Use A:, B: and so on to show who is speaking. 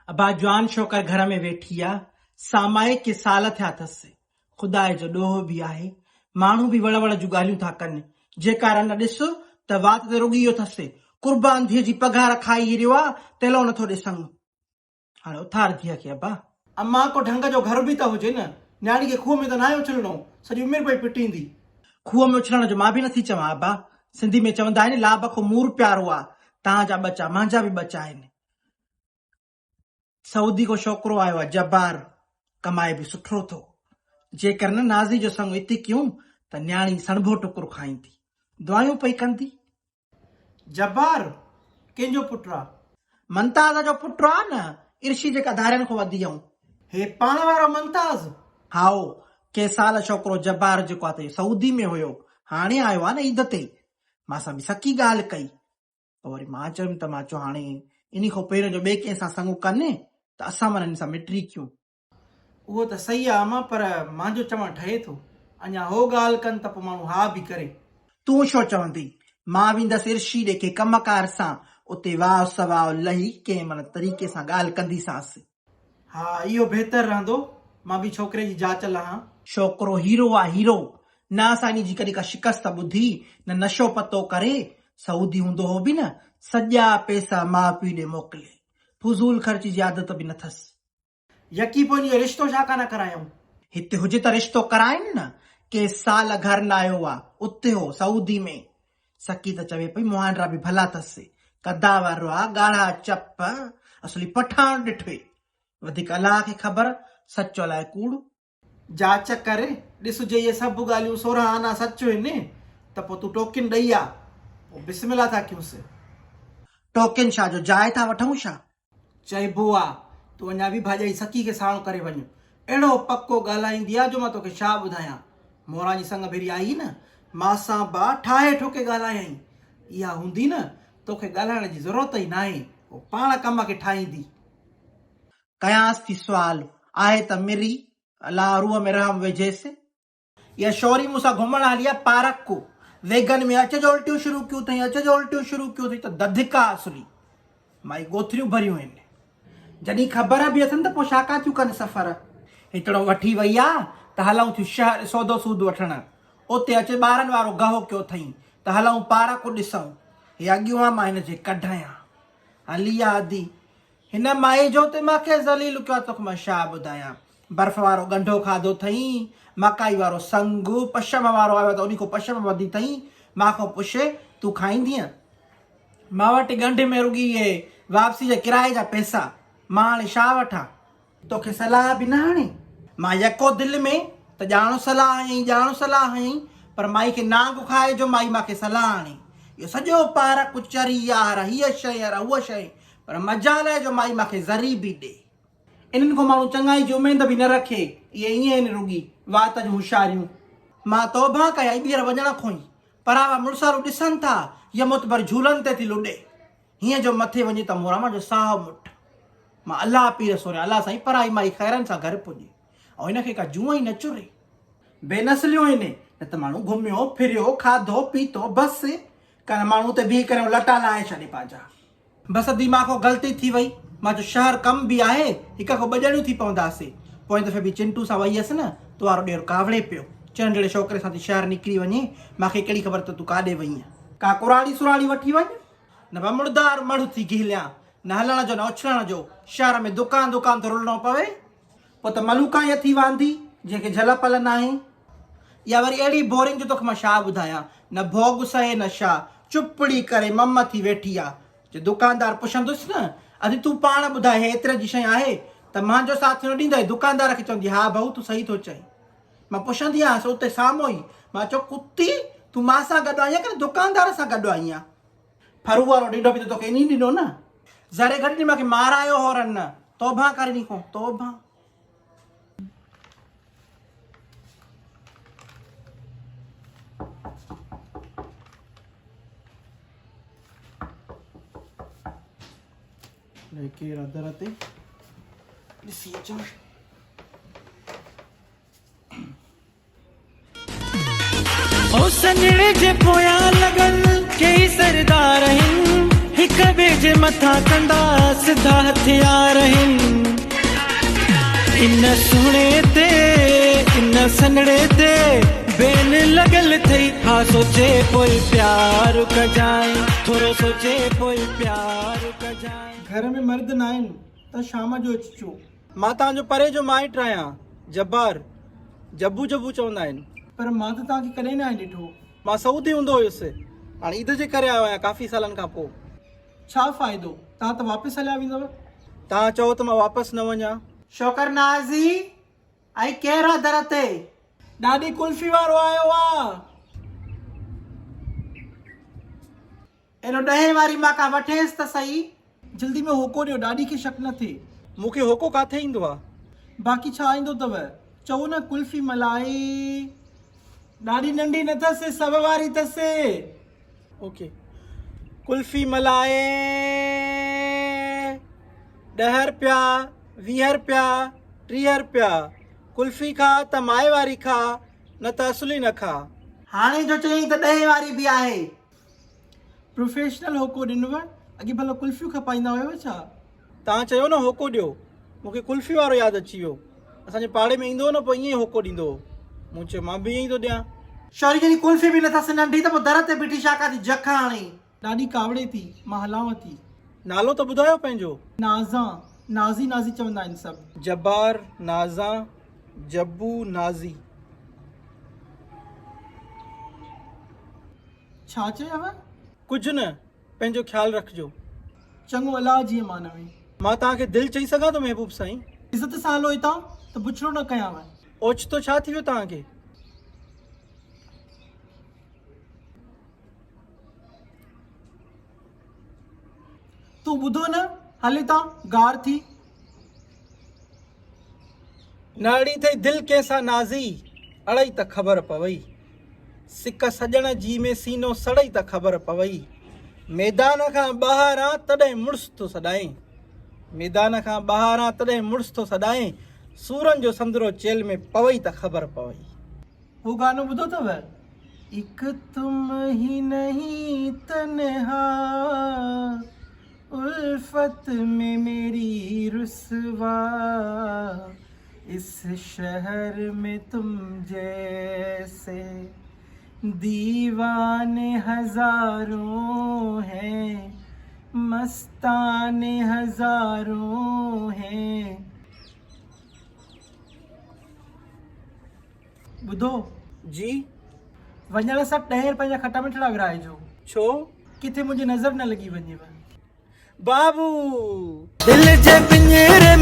A: अबा जवान छोकर घर में वेठी आ, सामायिक के साल थिया अथसि। ख़ुदा जो ॾोहो बि आहे, माण्हू बि वण वण जूं ॻाल्हियूं था कनि। जेकार न ॾिस त वात ते रुॻी इहो अथसि, कुर्बान धीअ जी पघार खाई रहियो आहे, तेलो नथो ॾिसऊं। हाणे उथार धीअ खे अबा। अम्मा को ढंग जो घर बि त हुजे न, न्याणी खे खूह में त नाहे उछलणो, सॼी उमिरि पई पिटींदी। खूह में उछलण जो मां बि नथी चवां अबा, सिंधी में चवंदा आहिनि लाभ खो मूर प्यारो आहे, तव्हांजा ॿचा मुंहिंजा बि ॿचा आहिनि। सऊदी को छोकिरो आयो आहे जब्बार, कमाए बि सुठो थो। जेकर न नाज़ी जो संग हिते कयूं त न्याणी सणभो टुकुर खाईंदी, दुआयूं पई कंदी। जब्बार कंहिंजो पुटु आहे? मंताज़ जो पुटु आहे न, इर्शी जेका धारियनि खां वधी ऐं हे पाण वारो मंताज़। हाओ, के साल छोकिरो जब्बार जेको आहे सऊदी में हुयो, हाणे आयो आहे न ईद ते। मां सां बि सकी ॻाल्हि कई, त वरी मां चयुमि त मां चयो हाणे इन खां पहिरियों जो ॿिए कंहिं सां संग कनि त असां वञनि सां मिटी कयूं। उहो त सही आहे अमा, पर मुंहिंजो चवणु ठहे थो, अञा हो ॻाल्हि कनि त पोइ माण्हू हा बि करे। तूं छो चवंदी? मां वेंदसि इर्शी ॾे के कमकार सां, उते वाह सवाह लही कंहिं मन तरीक़े सां ॻाल्हि कंदीसांसि। हा, इहो बहितर रहंदो। मां बि छोकिरे जी जांच लहां। छोकिरो हीरो आहे हीरो, न असां इन जी कॾहिं का शिकस्त ॿुधी, न नशो पतो करे। सऊदी हूंदो हो बि न सॼा पैसा माउ पीउ ॾे मोकिले, फुज़ूल ख़र्ची जी आदत बि न अथसि। यकी पोइ इहो रिश्तो छा कान करायूं? हिते हुजे त रिश्तो कराइनि न। के साल घर न आयो आहे, उते हो सऊदी में। सकी त चवे पई मुहांडरा बि भला अथसि, कदा वारो आहे, ॻाढ़ा चप, असली पठान ॾिठो। वधीक अलाह खे ख़बर, सचो अलाए कूड़। जांच करे ॾिसजे इहे सभु ॻाल्हियूं 16 आना सच आहिनि त पोइ तूं टोकिन ॾेई आ, पोइ बिस्मिल्लाह था कयूंसि। टोकिन छा जो जाइ था वठूं छा? चइबो आहे तूं अञा बि भाॼाई सकी खे साणो करे वञ। अहिड़ो पको ॻाल्हाईंदी आहे जो मां तोखे छा ॿुधायां। मोरा जी संग भेरी आई न, मासां बा ठाहे ठोके ॻाल्हायईं। इहा हूंदी न, तोखे ॻाल्हाइण जी ज़रूरत ई नाहे, पोइ पाण कम खे ठाहींदी। कयांसि थी सुवाल, आहे त मिरी, अलाह रूह में रहम वेझेसि। इहा शौरी मूंसां घुमण हली आहे पार्क को, वेगन में अच जो उल्टियूं शुरू कयूं अथई, अच जो उल्टियूं शुरू कयूं अथई, त दधिका असली माई गोथरियूं भरियूं आहिनि। जॾहिं ख़बर बि अथनि त पोइ छा का थियूं कनि सफ़र। हिकिड़ो वठी वई आहे त हलूं थियूं शहर सौदो सूद वठणु, उते अचे ॿारनि वारो गहो कयो अथई त हलूं पार्क ॾिसूं। हे अॻियूं आहे मां हिन जे कढायां, हली आदि हिन माई जो ते मूंखे ज़लील कयो, तोखे मां छा ॿुधायां। बर्फ़ वारो गंढो खाधो अथई, मकाई वारो संग, पशम वारो आयो त उन खां पशम वधी अथई। मां खां पुछे तूं खाईंदीअ? मां वटि गंढे में रुॻी इहे वापसी जे किराए जा पैसा, मां हाणे छा वठां? तोखे सलाह बि न हाणे। मां यको दिलि में त ॼाणो सलाह हयईं, ॼाणो सलाह हयईं, पर माई खे नांग खाए जो माई मूंखे सलाह हाणे। इहो सॼो पार्क चरी यार, हीअ शइ यार उहा शइ, पर मजाल जो माई मूंखे ज़री बि ॾे। इन्हनि खां माण्हू चङाई जी उमेद बि न रखे, इहे ईअं आहिनि रुॻी वात जूं होशियारियूं। मां तौबा कया ॿीहर वञण खों ई, परावा मुड़ुसारू ॾिसनि था या मुतबर झूलनि ते थी लुॾे। हीअं जो मथे वञे त मोरामा जो साहु मुठ। मां अलाह पीर सोरिया, अलाह साईं पराई माई ख़ैरनि सां घर पुॼे ऐं हिनखे का जूअं ई न चुरे। बेनसलियूं आहिनि, न त माण्हू घुमियो फिरियो खाधो पीतो बसि, कान माण्हू ते बीह करे लटा लाहे छॾे पंहिंजा। बसि दिमाग़ खां ग़लती थी वई। मां जो शहर कम बि आहे, हिक खां ॿ ॼणियूं थी पवंदासीं। पोइ दफ़े बि चिंटू सां वई हुअसि न, तो वारो ॾेर कावड़े पियो, चइण जहिड़े छोकिरे सां थी शहर निकिरी वञे, मूंखे कहिड़ी ख़बर त तूं काॾे वई आहीं। का कुराड़ी सुराड़ी वठी वञ, न बमुड़दार मड़ु थी घिलियां, न हलण जो न उछलण जो। शहर में दुकान दुकान थो रुलणो पवे, पोइ त मलूका ई थी वांदी जंहिंखे झल पल न आहे। या वरी अहिड़ी बोरिंग जो तोखे मां छा ॿुधायां, न भोग सहे न छा, चुपड़ी करे मम थी वेठी आहे। जे दुकानदार पुछंदुसि न, अॼु तूं पाण ॿुधाए हे एतिरे जी शइ आहे, त मुंहिंजो साथ न ॾींदई? दुकानदार खे चवंदी हा भाऊ तूं सही थो चई। मां पुछंदी आहियां उते साम्हूं ई, मां चयो कुती तूं मां सां गॾु आहीं की दुकानदार सां गॾु आई आहीं? फरू वारो ॾींदो बि त तोखे इन ॾिनो न, ज़रे घटि मूंखे मारायो होरनि न, तौबा करे नी को तौबा। केरु दर ते ॾिसी अचो। ओ संजणे जे पोयां लॻल कई सरदार आहिनि, हिक ॿिए जे मथां कंदा सिधा हथियार आहिनि इन सुणे ते इन सनड़े ते बेन लॻल थई हा सोचे पोइ प्यार कजाए थोरो सोचे पोइ प्यार कजाए। घर में मर्द न आहिनि त शाम जो अचिजो। मां तव्हांजो परे जो माइट आहियां जब्बार, जब्बू जब्बू चवंदा आहिनि। पर मां त तव्हांखे कॾहिं न आहे ॾिठो। मां सऊदी हूंदो हुयुसि, हाणे ईद जे करे आयो आहियां काफ़ी सालनि खां पोइ। छा फ़ाइदो, तव्हां त वापसि हलिया वेंदव। तव्हां चओ त मां वापसि न वञा। शौकर नाज़ी आई केरु आहे दर ते? ॾाढी कुल्फी वारो आयो आहे। एॾो 10 वारी मां का वठेसि त सही। जल्दी में होको ॾियो, ॾाढी खे शक न थिए। मूंखे होको काथे ईंदो आहे? बाक़ी छा ईंदो अथव? चओ न कुल्फी मलाई। ॾाढी नंढी न अथसि, सब वारी अथसि। ओके कुल्फी मलाई 10 रुपया 20 रुपया 30 रुपया। कुल्फी खा त माए वारी खा न त असली न खा। हाणे जो चई त 10 वारी बि आहे। प्रोफेशनल होको ॾिनव, अॻे भला कुल्फियूं खपाईंदा हुयव छा? तव्हां चयो न होको ॾियो, मूंखे कुल्फी वारो यादि अची वियो। असांजे पाड़े में ईंदो न पोइ ईअं ई होको ॾींदो हो। मूं चयो मां बि ईअं ई थो ॾियां। शौरी जॾहिं कुल्फी बि नथासीं नंढी त पोइ दर ते बीठी छा काथी जख हाणे? ॾाढी कावड़े थी, मां हलांव थी। नालो त ॿुधायो पंहिंजो। नाज़ा, नाज़ी नाज़ी चवंदा आहिनि सभु। जब्बार, नाज़ा, जब्बू, नाज़ी। छा चयव? कुझु न, पंहिंजो ख़्यालु रखिजो। चङो अलाह जी अमान में। मां तव्हांखे दिलि चई सघां थो महबूब साईं? इज़त सां हलो हितां त पुछड़ो न कयांव। ओचितो छा थी वियो तव्हांखे? तूं ॿुधो न, हल हितां गार थी। न अड़ी अथई दिलि कंहिंसां नाज़ी, अड़ई त ख़बर पवई। सिक सॼण जी में सीनो सड़ई त ख़बर पवई। मैदान खां ॿाहिरां तॾहिं मुड़ुस थो सॾाएं, मैदान खां ॿाहिरां तॾहिं मुड़ुस थो सॾाएं। सूरनि जो संदरो चेल में पवई त ख़बर पवई। हू गानो ॿुधो अथव? एक तुम ही नहीं तन्हा उल्फत में मेरी रुसवा, इस शहर में तुम जैसे दीवाने हजारों हैं, मस्ताने हजारों हैं। ॿुधो जी, वञण सां 10 रुपए जा खटा मिठड़ा विराइजो। छो? किथे मुंहिंजी नज़र न लॻी वञेव। बाबू दिल जे पिंजरे